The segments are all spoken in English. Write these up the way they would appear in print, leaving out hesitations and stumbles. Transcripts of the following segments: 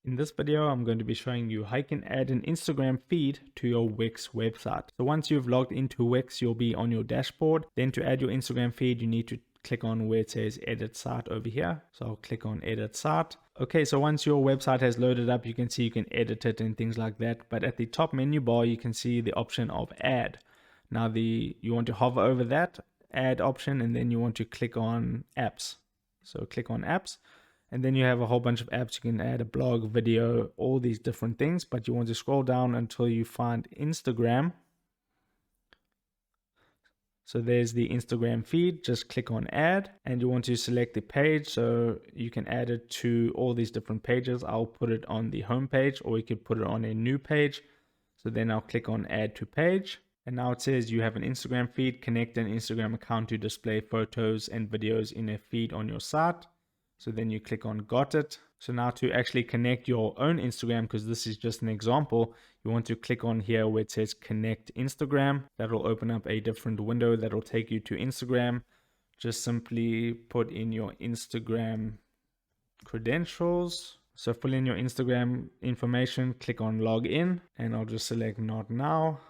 In this video, I'm going to be showing you how you can add an Instagram feed to your Wix website. So once you've logged into Wix, you'll be on your dashboard. Then to add your Instagram feed, you need to click on where it says edit site over here. So I'll click on edit site. Okay, so once your website has loaded up, you can see you can edit it and things like that. But at the top menu bar, you can see the option of add. Now you want to hover over that add option, and then you want to click on apps. So click on apps. And then you have a whole bunch of apps. You can add a blog, video, all these different things, but you want to scroll down until you find Instagram. So there's the Instagram feed. Just click on add, and you want to select the page. So you can add it to all these different pages. I'll put it on the home page, or you could put it on a new page. So then I'll click on add to page. And now it says you have an Instagram feed. Connect an Instagram account to display photos and videos in a feed on your site. So then you click on got it. So now to actually connect your own Instagram, because this is just an example, you want to click on here where it says connect Instagram. That'll open up a different window that'll take you to Instagram. Just simply put in your Instagram credentials. So fill in your Instagram information, click on log in, and I'll just select not now,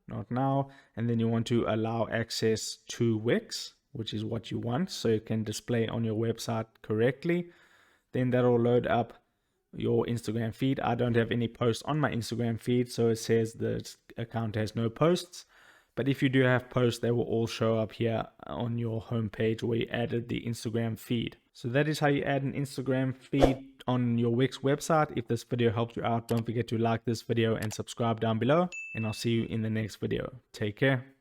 and then you want to allow access to Wix, which is what you want, so it can display on your website correctly. Then that'll load up your Instagram feed. I don't have any posts on my Instagram feed, so it says the account has no posts. But if you do have posts, they will all show up here on your homepage where you added the Instagram feed. So that is how you add an Instagram feed on your Wix website. If this video helped you out, don't forget to like this video and subscribe down below, and I'll see you in the next video. Take care.